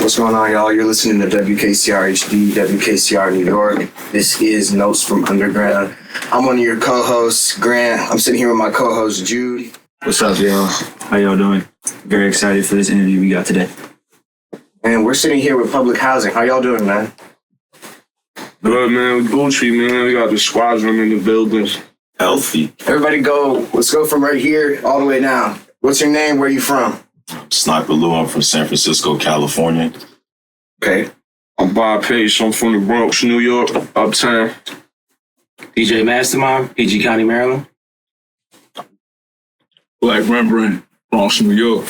What's going on, y'all? You're listening to WKCR HD, WKCR New York. This is Notes from Underground. I'm one of your co-hosts, Grant. I'm sitting here with my co-host, Jude. What's up, y'all? How y'all doing? Very excited for this interview we got today. And we're sitting here with Public Housing. How y'all doing, man? Good, man. Gucci, man. We got the squadron in the building. Healthy. Everybody go. Let's go from right here all the way down. What's your name? Where you from? Sniper Lew. I'm from San Francisco, California. Okay. I'm Bob Pace. I'm from the Bronx, New York, uptown. djmastamind, PG County, Maryland. Black Rembrandt, Bronx, New York.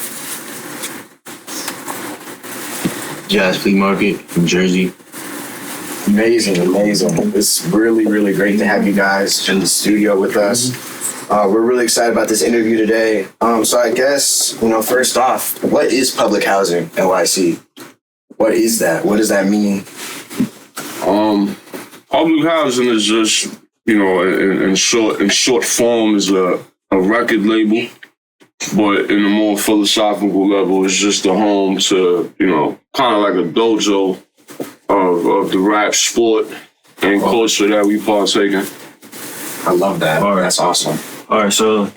Jazz Flea Market from Jersey. Amazing. It's really, really great to have you guys in the studio with us. We're really excited about this interview today. So I guess, first off, what is public housing, NYC? What is that? What does that mean? Public housing is just, in short form is a record label, but in a more philosophical level, it's just a home to, kind of like a dojo of the rap sport and culture that we partake in. I love that. All right. That's awesome. All right, so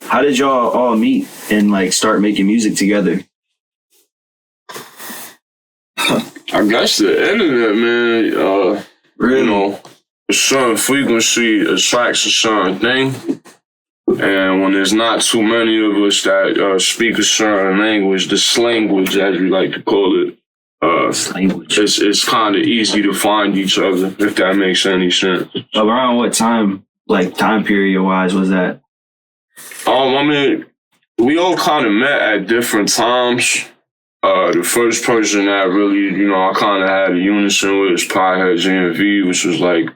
how did y'all all meet and start making music together? I guess the internet, man, a certain frequency attracts a certain thing. And when there's not too many of us that speak a certain language, the slanguage, as we like to call it, it's kind of easy to find each other, if that makes any sense. Around what time, time period-wise, was that? We all kind of met at different times. The first person that really, I kind of had a unison with was Pothead GMV, which was me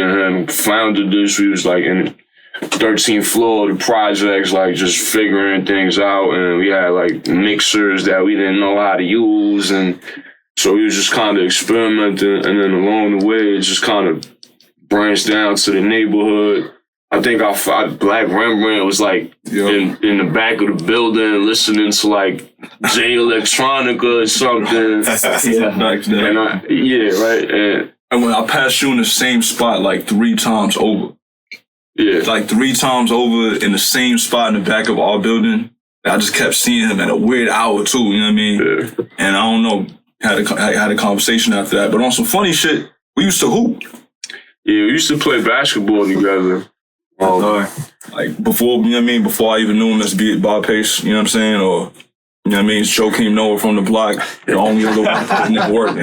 and him founded this. We was in the 13th floor of the projects, just figuring things out. And we had mixers that we didn't know how to use. And so we was just kind of experimenting. And then along the way, it just kind of branched down to the neighborhood. I think Black Rembrandt was in the back of the building listening to J Electronica or something. Back then. And And when I passed you in the same spot 3 times over. Yeah. 3 times over in the same spot in the back of our building. I just kept seeing him at a weird hour too, you know what I mean? Yeah. And I don't know, had a conversation after that. But on some funny shit, we used to hoop. Yeah, we used to play basketball together. Before, before I even knew him as Bob Pace, you know what I'm saying? Or, Joakim Noah from the block, the only other one that didn't work.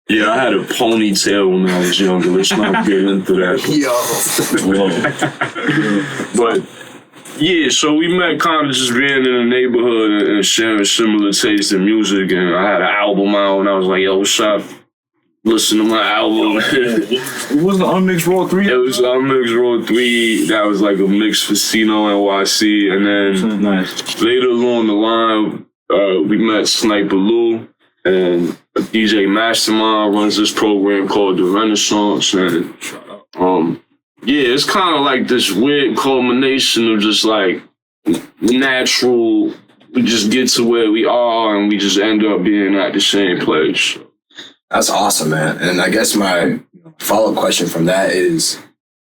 Yeah, I had a ponytail when I was younger. Let's not get into that. But, yeah, so we met kind of just being in the neighborhood and sharing similar tastes in music. And I had an album out and I was like, yo, what's up? Listen to my album. It was the Unmixed Raw 3? It was the Unmixed Raw 3. That was a mix for Sino NYC. And then later along the line, we met Sniper Lew. And djmastamind runs this program called The Renaissance. And it's kind of this weird culmination of just natural. We just get to where we are and we just end up being at the same place. That's awesome, man. And I guess my follow-up question from that is,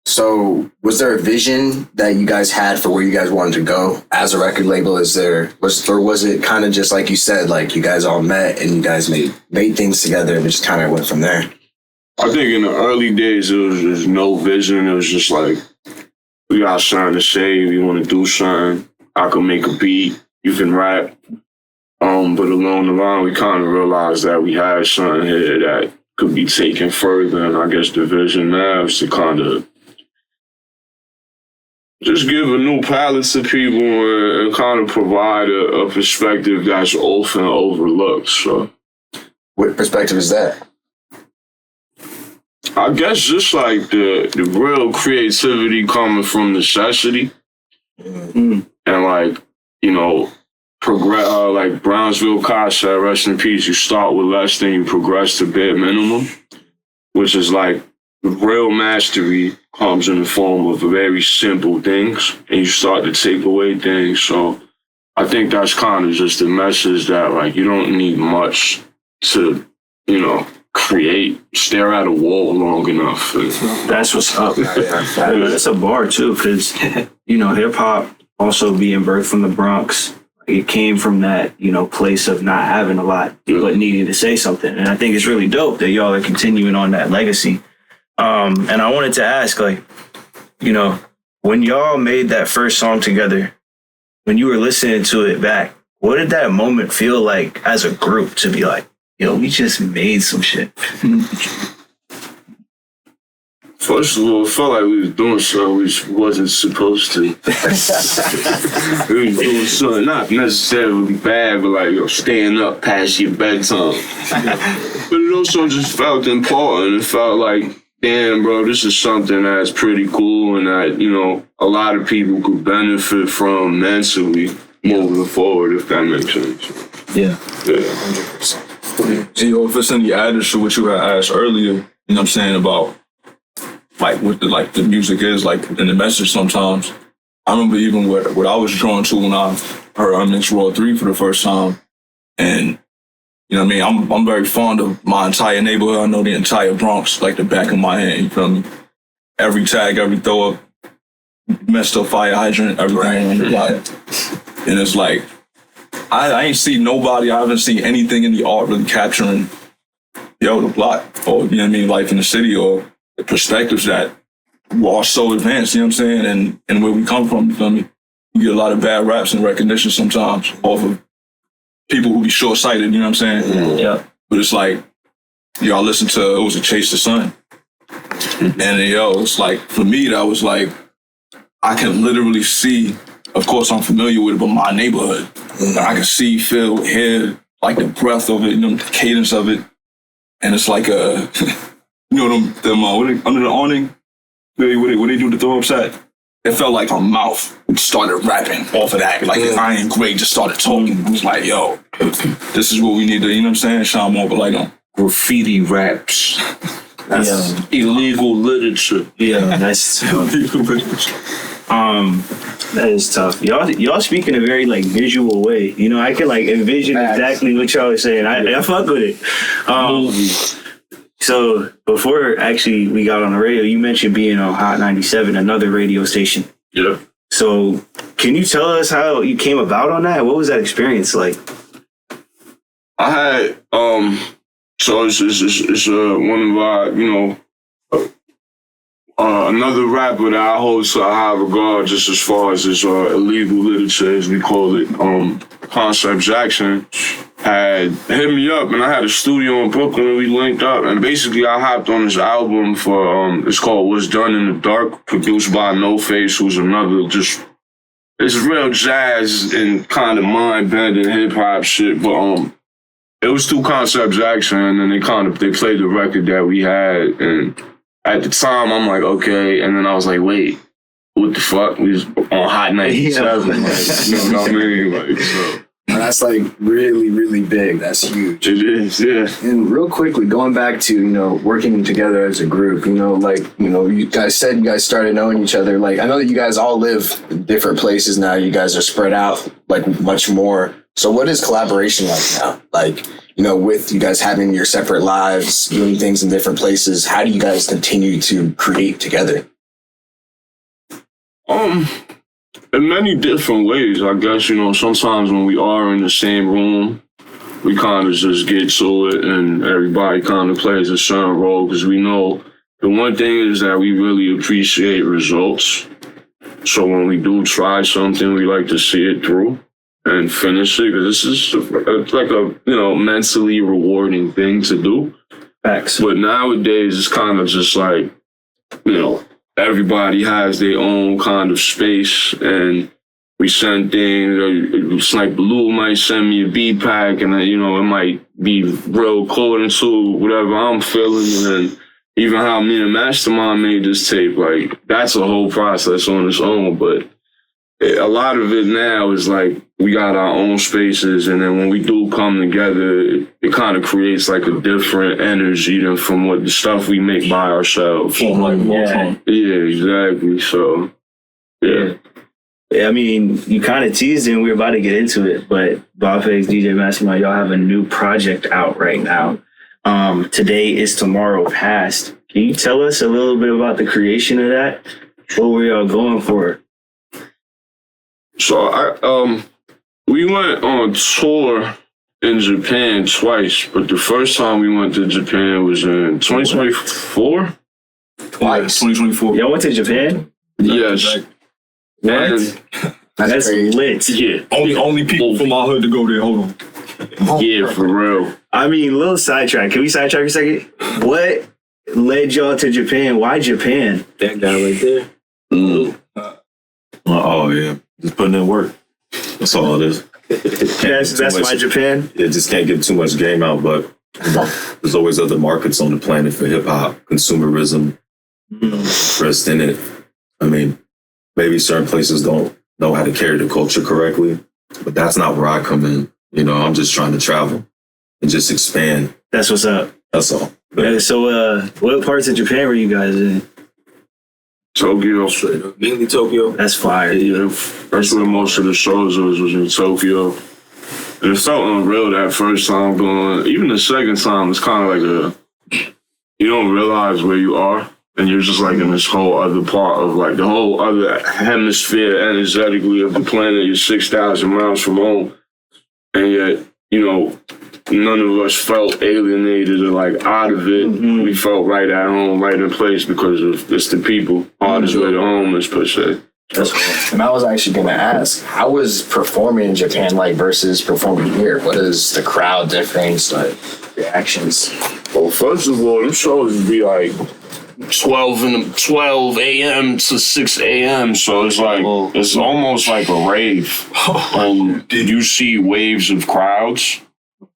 so was there a vision that you guys had for where you guys wanted to go as a record label? Was it kind of just like you said, you guys all met and you guys made things together and it just kind of went from there? I think in the early days, there was just no vision. It was just we got something to say. We want to do something. I can make a beat. You can rap. But along the line, we kind of realized that we had something here that could be taken further. And I guess the vision now is to kind of just give a new palette to people and kind of provide a perspective that's often overlooked. So, what perspective is that? I guess just the real creativity coming from necessity. And Brownsville Koch said, rest in peace, you start with less than you progress to bare minimum, which is the real mastery comes in the form of very simple things and you start to take away things. So I think that's kind of just the message that, like, you don't need much to, you know, create. Stare at a wall long enough. That's what's up. That's a bar too, because you know, hip hop also being birthed from the Bronx. It came from that, you know, place of not having a lot, but needing to say something. And I think it's really dope that y'all are continuing on that legacy. And I wanted to ask, like, you know, when y'all made that first song together, when you were listening to it back, what did that moment feel like as a group to be like, yo, we just made some shit? First of all, it felt like we was doing something we wasn't supposed to. We was doing something not necessarily bad, but like, yo, staying up past your bedtime. But it also just felt important. It felt like, damn, bro, this is something that's pretty cool and that, you know, a lot of people could benefit from mentally moving forward, if that makes sense. Yeah. Yeah. 100%. And yo, if it's any added to what you had asked earlier, you know what I'm saying, about like what the music is, like, and the message sometimes. I remember even what I was drawn to when I heard Unmixed Raw 3 for the first time. And, you know what I mean, I'm very fond of my entire neighborhood. I know the entire Bronx like the back of my hand, you feel me? Every tag, every throw up, messed up fire hydrant, everything on the block. And it's like, I ain't seen nobody, I haven't seen anything in the art really capturing, the block, or, you know what I mean, life in the city, or the perspectives that are so advanced, you know what I'm saying? And where we come from, you feel me? You get a lot of bad raps and recognition sometimes off of people who be short-sighted, you know what I'm saying? Yeah. But it's like, y'all listen to, it was a Chase the Sun. And it's like, for me, that was like, I can literally see, of course I'm familiar with it, but my neighborhood. I can see, feel, hear, like the breath of it, you know, the cadence of it. And it's like a, you know, them under the awning, when they do the throw up set, it felt like my mouth started rapping off of that. Like Iron Grey just started talking. It was like, yo, this is what we need to, you know what I'm saying? Shine more of a light on. Graffiti raps. That's illegal literature. Yeah, that's tough. That is tough. Y'all speak in a very like visual way. You know, I can like envision exactly what y'all are saying. I fuck with it. So before actually we got on the radio, you mentioned being on Hot 97, another radio station. Yeah. So can you tell us how you came about on that? What was that experience like? I had so it's one of our, you know, another rapper that I hold to a high regard, just as far as his illegal literature, as we call it, Concept Jackson, had hit me up, and I had a studio in Brooklyn, and we linked up, and basically I hopped on this album for, it's called What's Done in the Dark, produced by No Face, who's another just, it's real jazz and kind of mind-bending hip-hop shit, but it was through Concept Jackson, and then they played the record that we had, and at the time, I'm like, okay, and then I was like, wait, what the fuck? We was on Hot 97, like, you know what I mean? Like, so. And that's like really, really big. That's huge. It is, yeah. And real quickly, going back to, you know, working together as a group, you know, like, you know, you guys said you guys started knowing each other. Like, I know that you guys all live in different places now. You guys are spread out, like, much more. So what is collaboration like now? Like, you know, with you guys having your separate lives, doing things in different places, how do you guys continue to create together? In many different ways, I guess, you know, sometimes when we are in the same room, we kind of just get to it and everybody kind of plays a certain role, because we know the one thing is that we really appreciate results. So when we do try something, we like to see it through and finish it, because this is like a, you know, mentally rewarding thing to do. Facts. But nowadays, it's kind of just like, you know, everybody has their own kind of space, and we send things. It's like Blue might send me a beat pack, and then, you know, it might be real according to whatever I'm feeling. And then even how me and Mastermind made this tape, like, that's a whole process on its own. But a lot of it now is like we got our own spaces, and then when we do come together, it kind of creates like a different energy than from what the stuff we make by ourselves. Yeah. Yeah, exactly. So, yeah. I mean, you kind of teased it and we were about to get into it, but Bobface, djmastamind, y'all have a new project out right now. Today is Tomorrow Past. Can you tell us a little bit about the creation of that? What were y'all going for? So we went on tour in Japan twice, but the first time we went to Japan was in 2024. Twice. 2024. Y'all went to Japan? Yes. What? That's crazy. lit. Yeah. Only people from my hood to go there. Hold on. Yeah, for real. I mean, little sidetrack. Can we sidetrack a second? What led y'all to Japan? Why Japan? That guy right there. Oh yeah, just putting in work. That's all it is. That's why Japan? It just can't get too much game out, but there's always other markets on the planet for hip hop, consumerism, interest in it. I mean, maybe certain places don't know how to carry the culture correctly, but that's not where I come in. You know, I'm just trying to travel and just expand. That's what's up. That's all. So, what parts of Japan were you guys in? Tokyo. Mainly Tokyo. That's fire. Yeah, that's where most of the shows was in Tokyo. And it felt unreal that first time going. Even the second time, it's kind of like you don't realize where you are. And you're just like in this whole other part of like the whole other hemisphere energetically of the planet. You're 6,000 miles from home. And yet, you know, none of us felt alienated or like out of it. Mm-hmm. We felt right at home, right in place because of it's the people. Hardest way to home is per se. That's cool. And I was actually going to ask, how was performing in Japan like versus performing here? What is the crowd difference, like reactions? Well, first of all, them shows would be like 12 a.m. to 6 a.m. So it's like, it's almost like a rave. And you see waves of crowds.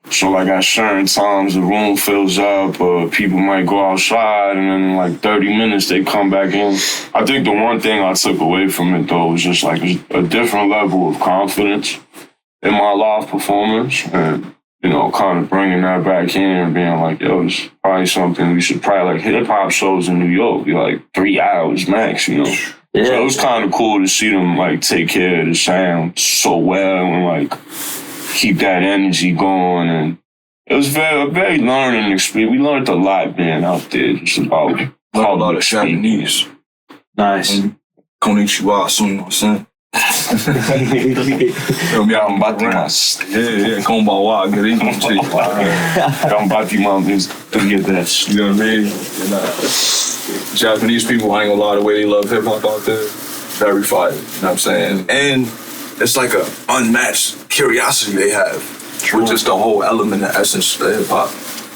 So like at certain times the room fills up or people might go outside and then in like 30 minutes they come back in. I think the one thing I took away from it though was just like a different level of confidence in my live performance and, you know, kind of bringing that back in and being like, yo, it's probably something we should probably like hip hop shows in New York be like 3 hours max, you know? Yeah. So it was kind of cool to see them like take care of the sound so well and like keep that energy going. And it was a very learning experience. We learned a lot being out there just about a lot of Japanese. Nice. Konnichiwa, sumimasen. Gambatimasu. Yeah, konbanwa, garikonchi. Gambatimasu to get that. You know what I mean? And, Japanese people, I ain't gonna lie, the way they love hip hop out there, very fire. You know what I'm saying? And it's like a unmatched curiosity they have, which is the whole element and essence of hip hop.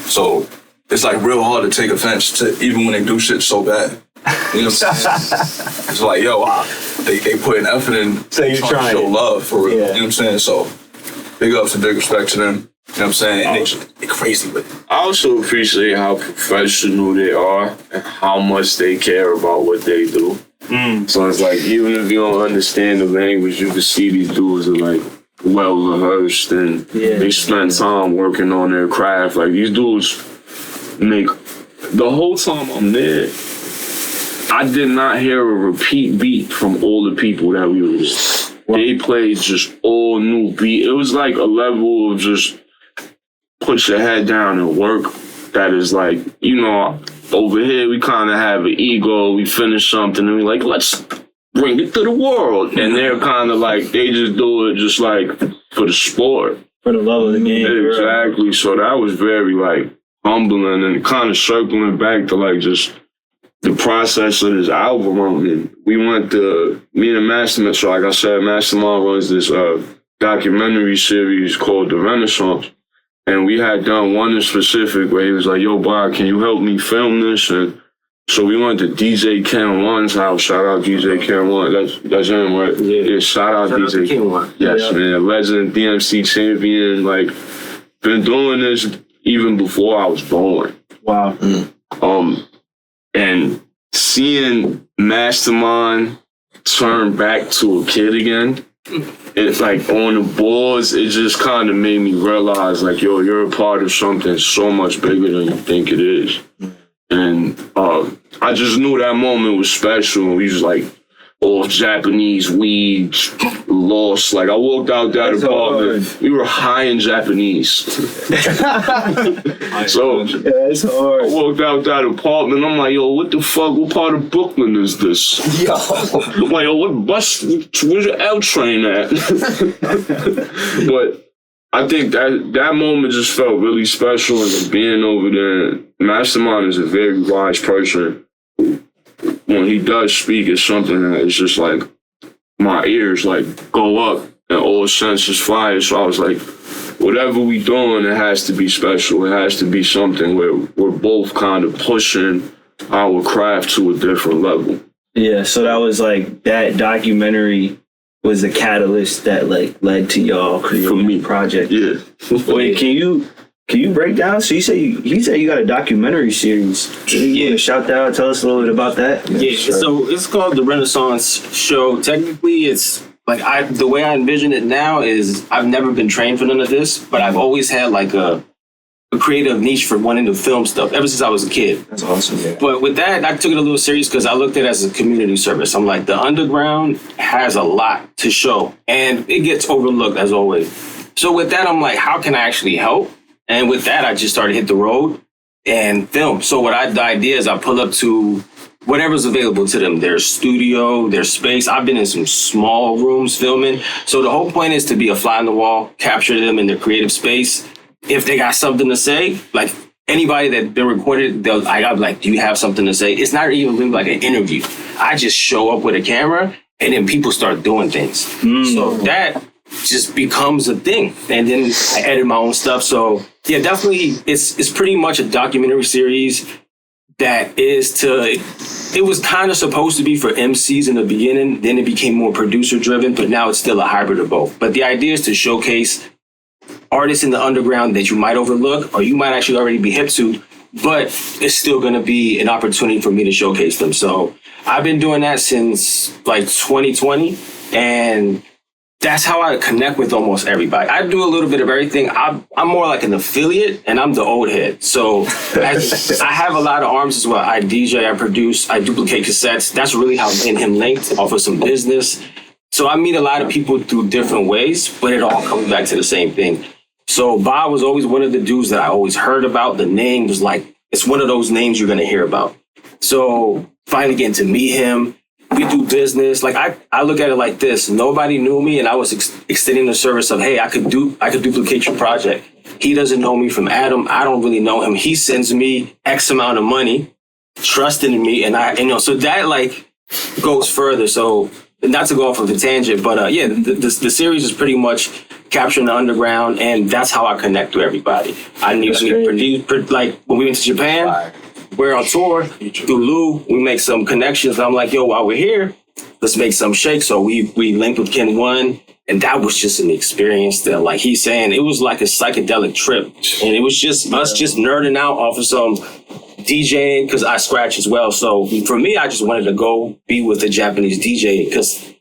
So it's like real hard to take offense to even when they do shit so bad. You know what I'm saying? It's like, yo, they put an effort in so you're trying to show love for real. Yeah. You know what I'm saying? So big ups and big respect to them. You know what I'm saying? And they crazy with it. I also appreciate how professional they are and how much they care about what they do. So it's like, even if you don't understand the language, you can see these dudes are like well rehearsed and they spend time working on their craft. Like these dudes make, the whole time I'm there, I did not hear a repeat beat from all the people that we was. They played just all new beat. It was like a level of just put your head down and work that is like, you know, over here we kind of have an ego. We finish something and we like, let's bring it to the world. And they're kind of like, they just do it just like for the sport. For the love of the game. Exactly. Right. So that was very like humbling and kind of circling back to like just the process of this album. I mean, we went to, me and Mastamind, so like I said, Mastamind runs this documentary series called The Renaissance. And we had done one in specific where he was like, yo, Bob, can you help me film this? And so we went to DJ Ken One's house. Shout out DJ Ken One. That's him, right? Yeah, shout out DJ Ken One. Yes, man. Legend, DMC champion. Like, been doing this even before I was born. Wow. And seeing Mastamind turn back to a kid again, it's like on the boards, it just kind of made me realize like, yo, you're a part of something so much bigger than you think it is. And I just knew that moment was special. We was like all Japanese weed, lost. Like I walked out that apartment, we were high in Japanese. So it's hard. I walked out that apartment, I'm like, yo, what the fuck, what part of Brooklyn is this? Yo. I'm like, yo, what bus, where's the L train at? But I think that moment just felt really special, and being over there, Mastermind is a very wise person. When he does speak, it's something that is just like, my ears like go up and all senses fire. So I was like, whatever we doing, it has to be special. It has to be something where we're both kind of pushing our craft to a different level. Yeah, so that was like, that documentary was the catalyst that like led to y'all creating the project. Yeah. Wait, can you break down? So you say you got a documentary series. You want to shout that out? Tell us a little bit about that. Yeah, sure. So it's called the Renaissance Show. Technically, it's like the way I envision it now is I've never been trained for none of this, but I've always had like a creative niche for wanting to film stuff ever since I was a kid. That's awesome. Yeah. But with that, I took it a little serious because I looked at it as a community service. I'm like, the underground has a lot to show, and it gets overlooked as always. So with that, I'm like, how can I actually help? And with that, I just started hit the road and film. So the idea is I pull up to whatever's available to them. Their studio, their space. I've been in some small rooms filming. So the whole point is to be a fly on the wall, capture them in their creative space. If they got something to say, like anybody that's been recorded, I'm like, do you have something to say? It's not even really like an interview. I just show up with a camera and then people start doing things. So that just becomes a thing. And then I edit my own stuff. So yeah, definitely it's pretty much a documentary series that it was kind of supposed to be for MCs in the beginning. Then it became more producer driven, but now it's still a hybrid of both. But the idea is to showcase artists in the underground that you might overlook or you might actually already be hip to, but it's still going to be an opportunity for me to showcase them. So I've been doing that since like 2020, and that's how I connect with almost everybody. I do a little bit of everything. I'm more like an affiliate, and I'm the old head. So I have a lot of arms as well. I DJ, I produce, I duplicate cassettes. That's really how me and him linked off of some business. So I meet a lot of people through different ways, but it all comes back to the same thing. So Bob was always one of the dudes that I always heard about. The name was like, it's one of those names you're going to hear about. So finally getting to meet him, we do business. Like I look at it like this. Nobody knew me, and I was extending the service of, hey, I could duplicate your project. He doesn't know me from Adam. I don't really know him. He sends me X amount of money, trusting in me, and so that like goes further. So not to go off of a tangent, but the series is pretty much capturing the underground, and that's how I connect to everybody. I need to produce, like when we went to Japan, we're on tour through Lou, we make some connections. I'm like, yo, while we're here, let's make some shake. So we linked with Ken One, and that was just an experience that, like he's saying, it was like a psychedelic trip, and it was just us just nerding out off of some DJing, because I scratch as well. So for me, I just wanted to go be with a Japanese DJ because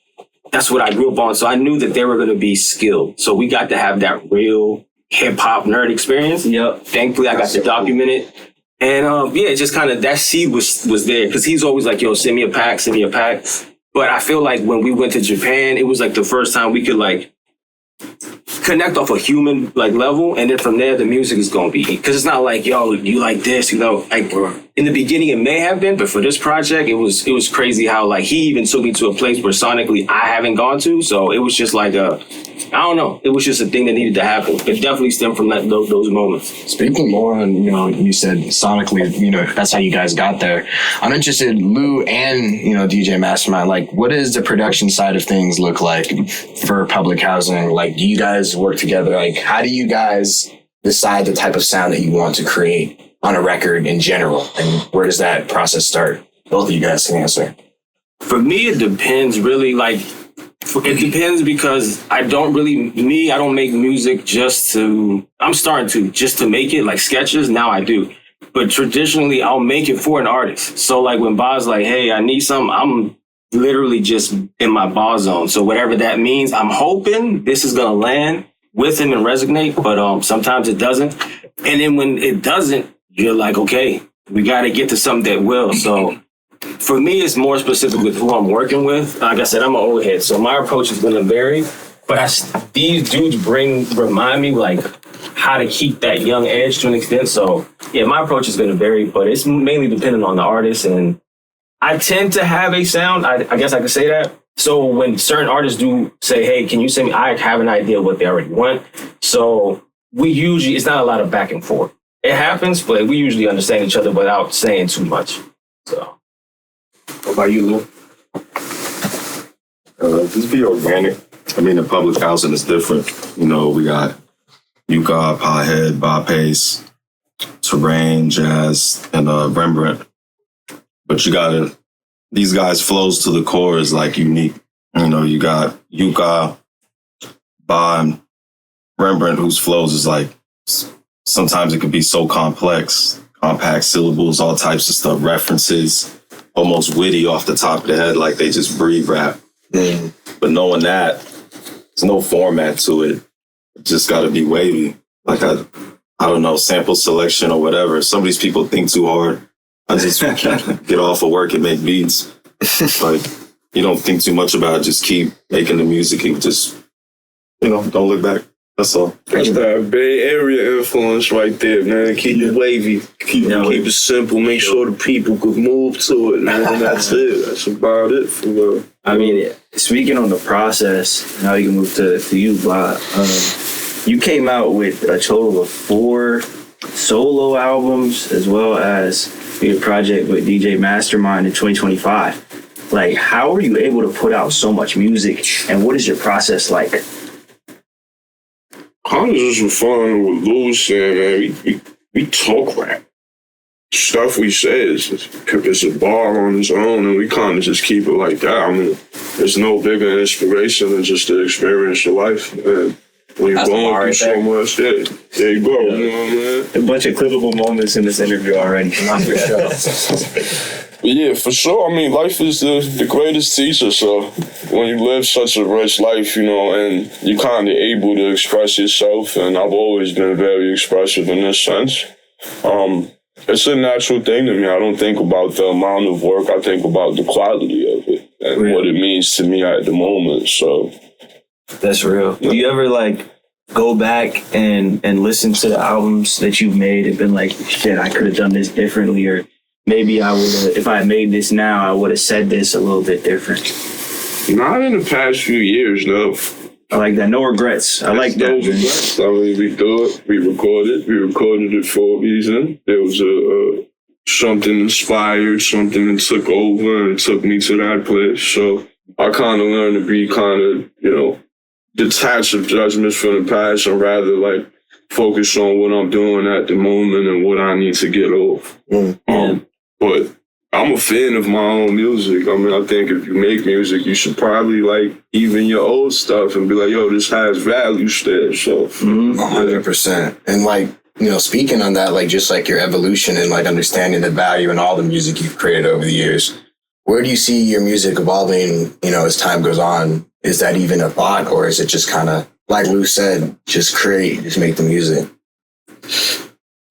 that's what I grew up on. So I knew that they were going to be skilled. So we got to have that real hip hop nerd experience. Yep. Thankfully, I got to document it. And just kind of that seed was there, because he's always like, yo, send me a pack. But I feel like when we went to Japan, it was like the first time we could like connect off a human like level, and then from there the music is gonna be, because it's not like, yo, you like this, like in the beginning it may have been, but for this project it was crazy how like he even took me to a place where sonically I haven't gone to. So it was just like I don't know, it was just a thing that needed to happen. It definitely stemmed from those moments. Speaking more on, you said sonically, that's how you guys got there. I'm interested, Lou and, DJ Mastermind, like what does the production side of things look like for Public Housing? Like, do you guys work together? Like, how do you guys decide the type of sound that you want to create on a record in general? And where does that process start? Both of you guys can answer. For me, it depends really, it depends because I don't make music just to make it, like sketches. Now I do. But traditionally, I'll make it for an artist. So like when Bob's like, hey, I need something, I'm literally just in my ball zone. So whatever that means, I'm hoping this is going to land with him and resonate. But sometimes it doesn't. And then when it doesn't, you're like, okay, we got to get to something that will. So For me, it's more specific with who I'm working with. Like I said, I'm an old head, so my approach is going to vary. But these dudes remind me like how to keep that young edge to an extent. So yeah, my approach is going to vary, but it's mainly dependent on the artist. And I tend to have a sound. I guess I could say that. So when certain artists do say, hey, can you send me? I have an idea of what they already want. So it's not a lot of back and forth. It happens, but we usually understand each other without saying too much. So what about you, Lou? Just be organic. I mean, the public housing is different. You know, we got Yuka, Pothead, Bob Pace, Terrain, Jazz, and Rembrandt. But you gotta, these guys' flows to the core is like unique. You know, you got Yuka, Bob, and Rembrandt, whose flows is like, sometimes it could be so complex, compact syllables, all types of stuff, references, almost witty off the top of the head, like they just breathe rap. But knowing that, there's no format to it. It just got to be wavy. Like I don't know, sample selection or whatever. Some of these people think too hard. I just get off of work and make beats. Like you don't think too much about it. Just keep making the music and just, don't look back. That's all. That's that Bay Area influence right there, man. Keep it wavy. Keep it simple. Make sure the people could move to it, man. That's it. That's about it for real. I mean, speaking on the process, now you can move to you, Bob. You came out with a total of 4 solo albums as well as your project with djmastamind in 2025. Like, how are you able to put out so much music, and what is your process like? Kind of just for fun with Lou was saying, man, we talk rap. Stuff we say is a bar on its own, and we kind of just keep it like that. I mean, there's no bigger inspiration than just to experience your life. And when you're going through so much, there you go. Yeah. You know what I mean? A bunch of clippable moments in this interview already. Not for sure. Yeah, for sure. I mean, life is the greatest teacher. So when you live such a rich life, and you're kind of able to express yourself, and I've always been very expressive in this sense. It's a natural thing to me. I don't think about the amount of work. I think about the quality of it and what it means to me at the moment. So that's real. Do you ever go back and listen to the albums that you've made and been like, shit, I could have done this differently, or maybe I would have, if I had made this now, I would have said this a little bit different? Not in the past few years, no. I like that. No regrets. I like that. No regrets. I mean, we do it. We recorded it for a reason. There was something inspired, something that took over and took me to that place. So I kind of learned to be detached of judgments from the past and rather focus on what I'm doing at the moment and what I need to get off. But I'm a fan of my own music. I mean, I think if you make music, you should probably even your old stuff and be like, yo, this has value still. So 100%. And speaking on that, just your evolution and understanding the value in all the music you've created over the years, where do you see your music evolving, as time goes on? Is that even a thought, or is it just kind of, like Lou said, just make the music?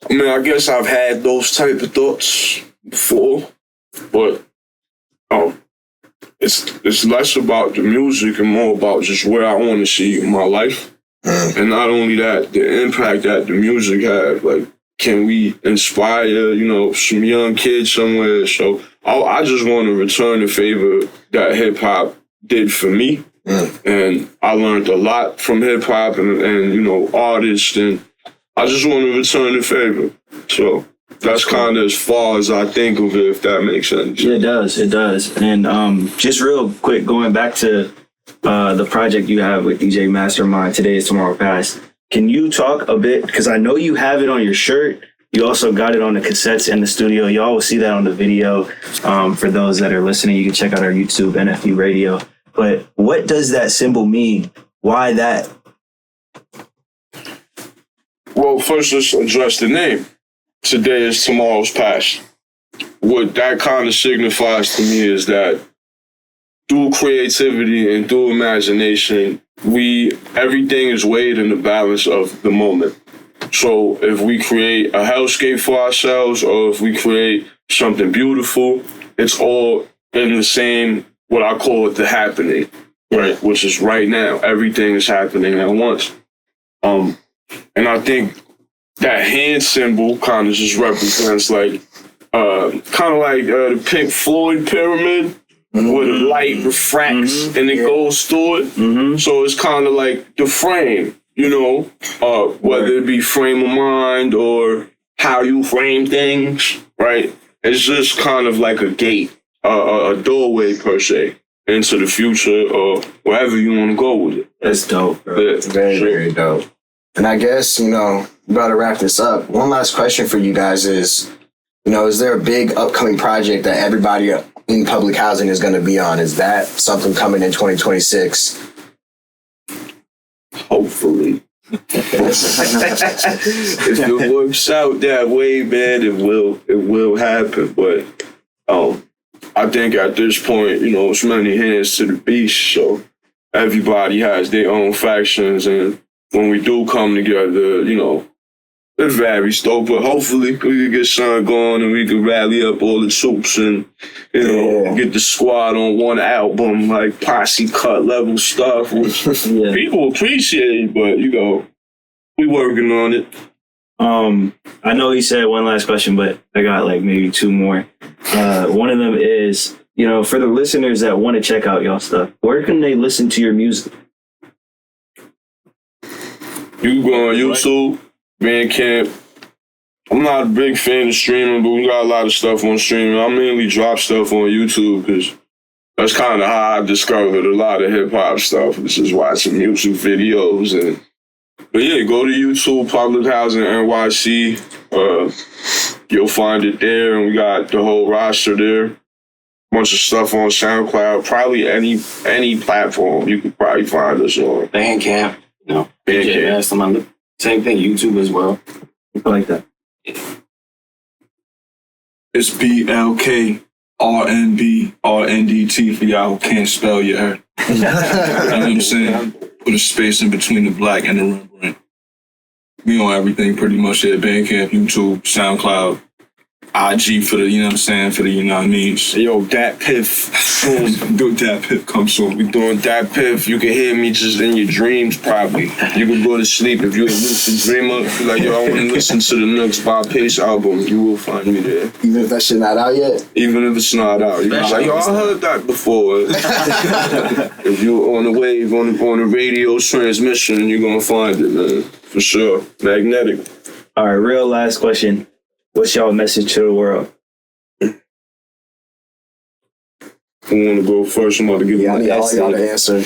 I mean, I guess I've had those type of thoughts before, but it's less about the music and more about just where I want to see my life. And not only that, the impact that the music had. Can we inspire, some young kids somewhere? So I just want to return the favor that hip hop did for me. And I learned a lot from hip hop and artists, and I just want to return the favor. So that's kind of as far as I think of it, if that makes sense. Yeah, it does. And just real quick, going back to the project you have with djmastamind, Today is Tomorrow Past. Can you talk a bit, because I know you have it on your shirt. You also got it on the cassettes in the studio. Y'all will see that on the video. For those that are listening, you can check out our YouTube, NFU Radio. But what does that symbol mean? Why that? Well, first let's address the name. Today is Tomorrow's Past. What that kind of signifies to me is that through creativity and through imagination, everything is weighed in the balance of the moment. So if we create a hellscape for ourselves, or if we create something beautiful, it's all in the same, what I call it, the happening, right? Which is right now. Everything is happening at once. And I think that hand symbol kind of just represents like, the Pink Floyd pyramid, where the light refracts and it goes through it. So it's kind of like the frame, you know, whether it be frame of mind or how you frame things, right? It's just kind of like a gate, a doorway per se, into the future or wherever you want to go with it. That's dope, bro. It's very, very dope. And I guess, you know, we got to wrap this up. One last question for you guys is, you know, is there a big upcoming project that everybody in public housing is going to be on? Is that something coming in 2026? Hopefully. If it works out that way, man, it will happen. But I think at this point, you know, it's many hands to the beast, so everybody has their own factions, and when we do come together, you know, it varies though, but hopefully we can get something going and we can rally up all the troops and, you know, get the squad on one album, like posse cut level stuff, which people appreciate, but, you know, we working on it. I know he said one last question, but I got like maybe two more. One of them is, you know, for the listeners that want to check out y'all stuff, where can they listen to your music? You go on YouTube, Bandcamp. I'm not a big fan of streaming, but we got a lot of stuff on streaming. I mainly drop stuff on YouTube because that's kind of how I discovered a lot of hip hop stuff. It's just watching YouTube videos but yeah, go to YouTube, Public Housing NYC. You'll find it there, and we got the whole roster there. Bunch of stuff on SoundCloud. Probably any platform you could probably find us on. Bandcamp, you know, Bandcamp. Same thing, YouTube as well. I like that. It's BLKRNBRNDT for y'all who can't spell yet. You know what I'm saying? Put a space in between the black and the Rembrandt. We on everything pretty much at Bandcamp, YouTube, SoundCloud, IG for the, you know what I'm saying, for the, you know what I mean? Yo, Dat Piff. Do Dat Piff come soon. We doing Dat Piff. You can hear me just in your dreams, probably. You can go to sleep if you're a lucid dreamer. Like, yo, I want to listen to the Nooks by Pace album. You will find me there. Even if that shit not out yet? Even if it's not out. You're like, yo, I heard that before. If you're on the wave, on the radio transmission, you're going to find it, man. For sure. Magnetic. All right, real last question. What's y'all message to the world? Who want to go first? I'm about to give you I need all y'all to answer.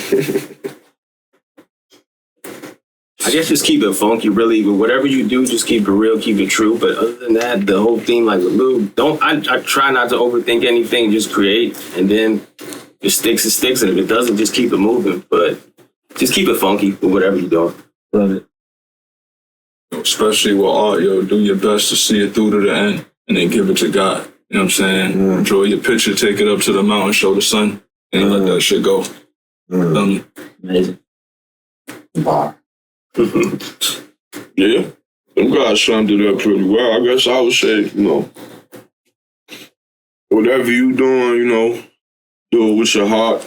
I guess just keep it funky, really. Whatever you do, just keep it real, keep it true. But other than that, the whole theme, like with Lou, I try not to overthink anything, just create. And then if it sticks, it sticks. And if it doesn't, just keep it moving. But just keep it funky with whatever you're doing. Love it. Especially with art, yo, do your best to see it through to the end and then give it to God. You know what I'm saying? Enjoy your picture, take it up to the mountain, show the sun, and let that shit go. Amazing. Bar. Yeah. Them guys summed it up pretty well. I guess I would say, you know, whatever you doing, you know, do it with your heart.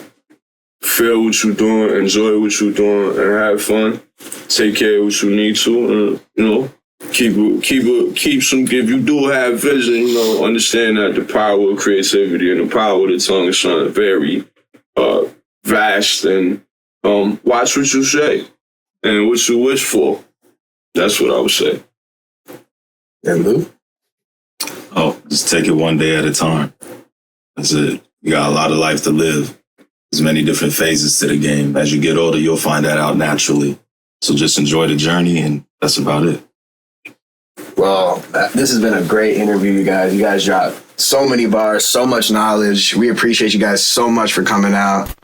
Feel what you're doing, enjoy what you're doing, and have fun. Take care of what you need to, and, you know, keep some. If you do have vision, you know, understand that the power of creativity and the power of the tongue is something very vast, and watch what you say and what you wish for. That's what I would say. And Lou? Oh, just take it one day at a time. That's it. You got a lot of life to live. There's many different phases to the game. As you get older, you'll find that out naturally. So just enjoy the journey, and that's about it. Well, this has been a great interview, you guys. You guys dropped so many bars, so much knowledge. We appreciate you guys so much for coming out.